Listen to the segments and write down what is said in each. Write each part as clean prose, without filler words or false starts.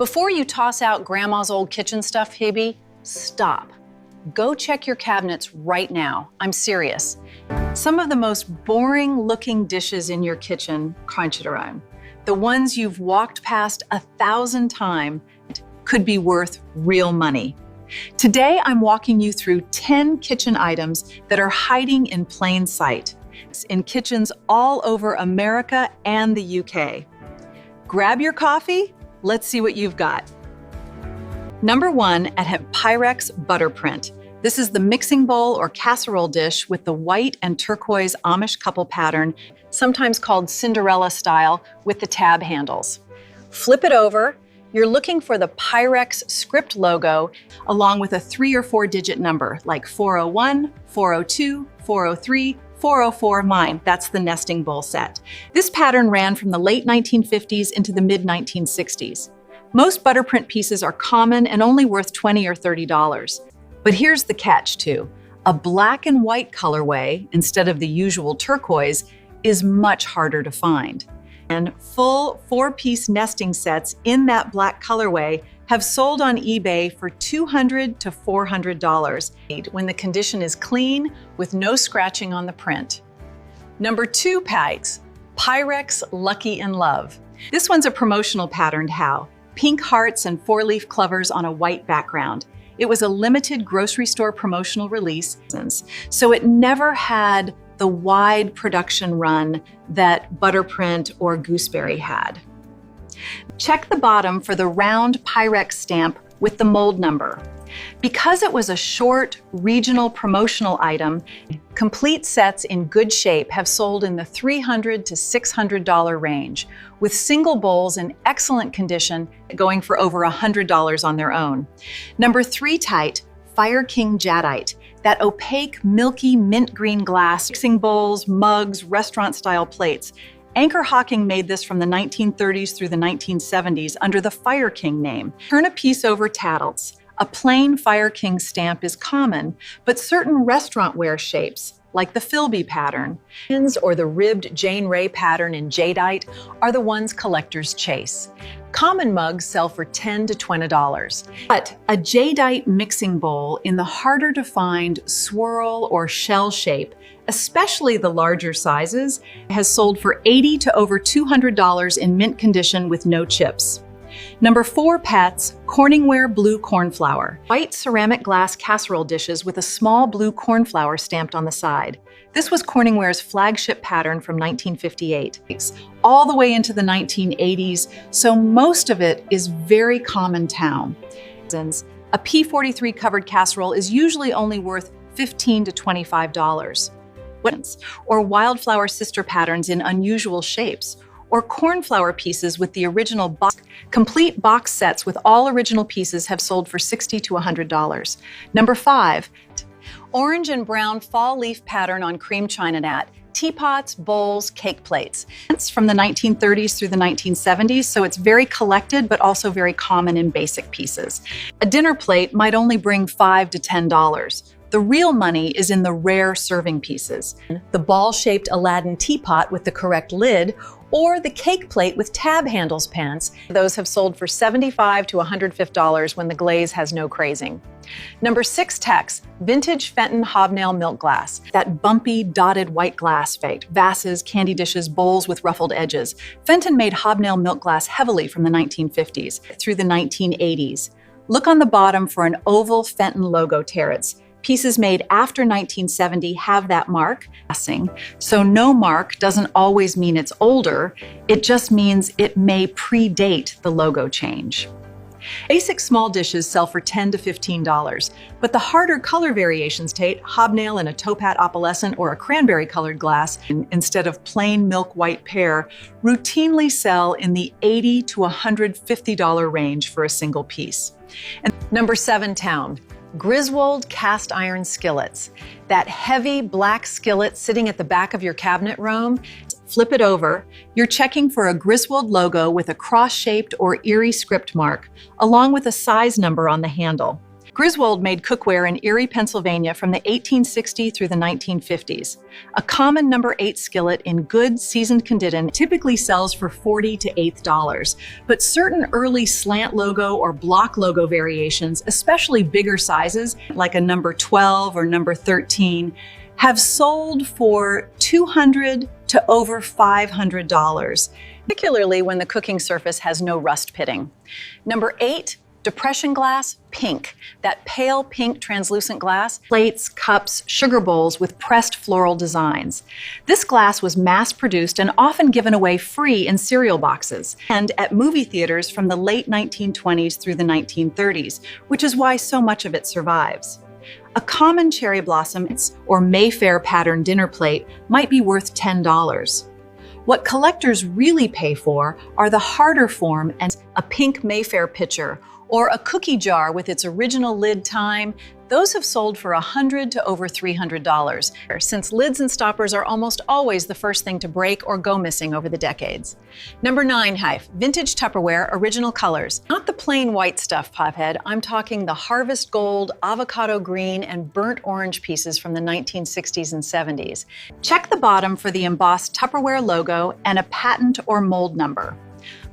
Before you toss out grandma's old kitchen stuff, Hibby, stop. Go check your cabinets right now. I'm serious. Some of the most boring looking dishes in your kitchen, crunch-it-around, the ones you've walked past 1,000 times, could be worth real money. Today, I'm walking you through 10 kitchen items that are hiding in plain sight in kitchens all over America and the UK. Grab your coffee, let's see what you've got. Number 1, at Pyrex butter print. This is the mixing bowl or casserole dish with the white and turquoise Amish couple pattern, sometimes called Cinderella style, with the tab handles. Flip it over. You're looking for the Pyrex script logo along with a 3 or 4 digit number like 401, 402, 403, 404, mine. That's the nesting bowl set. This pattern ran from the late 1950s into the mid 1960s. Most butterprint pieces are common and only worth $20 or $30. But here's the catch too. A black and white colorway instead of the usual turquoise is much harder to find. And full 4-piece nesting sets in that black colorway have sold on eBay for $200 to $400 when the condition is clean with no scratching on the print. Number 2, Pyrex Lucky in Love. This one's a promotional patterned how. Pink hearts and 4-leaf clovers on a white background. It was a limited grocery store promotional release, so it never had the wide production run that Butterprint or Gooseberry had. Check the bottom for the round Pyrex stamp with the mold number. Because it was a short, regional promotional item, complete sets in good shape have sold in the $300 to $600 range, with single bowls in excellent condition going for over $100 on their own. Number 3, Fire King Jadite. That opaque, milky, mint green glass, mixing bowls, mugs, restaurant-style plates. Anchor Hocking made this from the 1930s through the 1970s under the Fire King name. Turn a piece over tattles. A plain Fire King stamp is common, but certain restaurant-ware shapes, like the Philby pattern, or the ribbed Jane Ray pattern in Jadite, are the ones collectors chase. Common mugs sell for $10 to $20. But a Jadite mixing bowl in the harder to find swirl or shell shape, especially the larger sizes, has sold for $80 to over $200 in mint condition with no chips. Number 4, Corningware Blue Cornflower. White ceramic glass casserole dishes with a small blue cornflower stamped on the side. This was Corningware's flagship pattern from 1958, all the way into the 1980s, so most of it is very common town. A P43 covered casserole is usually only worth $15 to $25. Or wildflower sister patterns in unusual shapes, or cornflower pieces with the original box. Complete box sets with all original pieces have sold for $60 to $100. Number 5, orange and brown fall leaf pattern on cream china mat. Teapots, bowls, cake plates. It's from the 1930s through the 1970s, so it's very collected, but also very common in basic pieces. A dinner plate might only bring $5 to $10. The real money is in the rare serving pieces. The ball-shaped Aladdin teapot with the correct lid, or the cake plate with tab handles pants. Those have sold for $75 to $150 when the glaze has no crazing. Number 6, vintage Fenton Hobnail milk glass. That bumpy, dotted white glass faked. Vases, candy dishes, bowls with ruffled edges. Fenton made Hobnail milk glass heavily from the 1950s through the 1980s. Look on the bottom for an oval Fenton logo terrace. Pieces made after 1970 have that mark, so no mark doesn't always mean it's older, it just means it may predate the logo change. Basic small dishes sell for $10 to $15, but the harder color variations Hobnail in a topaz opalescent or a cranberry colored glass instead of plain milk white pear routinely sell in the $80 to $150 range for a single piece. And number 7, Griswold cast iron skillets. That heavy black skillet sitting at the back of your cabinet room, flip it over. You're checking for a Griswold logo with a cross-shaped or Erie script mark, along with a size number on the handle. Griswold made cookware in Erie, Pennsylvania from the 1860s through the 1950s. A common number 8 skillet in good, seasoned condition typically sells for $40 to $8, but certain early slant logo or block logo variations, especially bigger sizes like a number 12 or number 13, have sold for $200 to over $500, particularly when the cooking surface has no rust pitting. Number 8, depression glass, pink. That pale pink translucent glass. Plates, cups, sugar bowls with pressed floral designs. This glass was mass-produced and often given away free in cereal boxes and at movie theaters from the late 1920s through the 1930s, which is why so much of it survives. A common cherry blossom or Mayfair pattern dinner plate might be worth $10. What collectors really pay for are the harder form and a pink Mayfair pitcher or a cookie jar with its original lid time. Those have sold for $100 to over $300, since lids and stoppers are almost always the first thing to break or go missing over the decades. Number 9, vintage Tupperware, original colors. Not the plain white stuff, Pophead. I'm talking the harvest gold, avocado green, and burnt orange pieces from the 1960s and 70s. Check the bottom for the embossed Tupperware logo and a patent or mold number.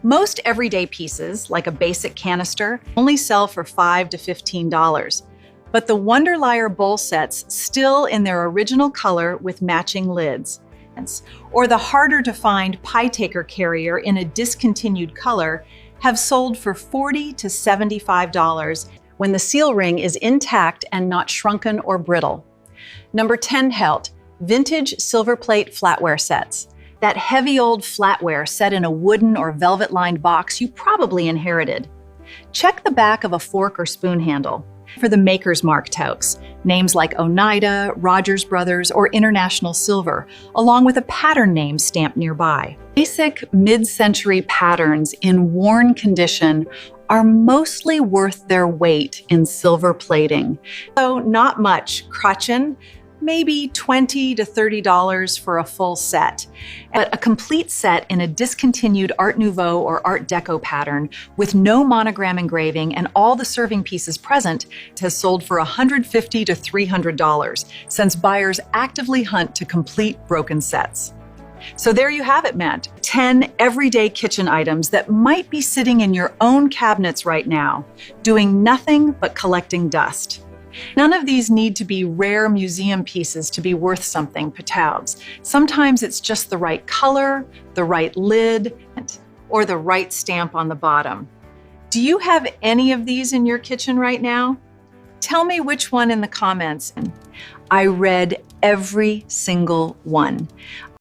Most everyday pieces, like a basic canister, only sell for $5 to $15. But the Wonderlier bowl sets, still in their original color with matching lids, or the harder to find pie taker carrier in a discontinued color, have sold for $40 to $75 when the seal ring is intact and not shrunken or brittle. Number 10, vintage silver plate flatware sets. That heavy old flatware set in a wooden or velvet-lined box you probably inherited. Check the back of a fork or spoon handle for the Maker's Mark totes, names like Oneida, Rogers Brothers, or International Silver, along with a pattern name stamped nearby. Basic mid-century patterns in worn condition are mostly worth their weight in silver plating. So not much crutchin', maybe $20 to $30 for a full set. But a complete set in a discontinued Art Nouveau or Art Deco pattern with no monogram engraving and all the serving pieces present has sold for $150 to $300, since buyers actively hunt to complete broken sets. So there you have it, Matt. 10 everyday kitchen items that might be sitting in your own cabinets right now, doing nothing but collecting dust. None of these need to be rare museum pieces to be worth something, Pataubs. Sometimes it's just the right color, the right lid, or the right stamp on the bottom. Do you have any of these in your kitchen right now? Tell me which one in the comments. I read every single one.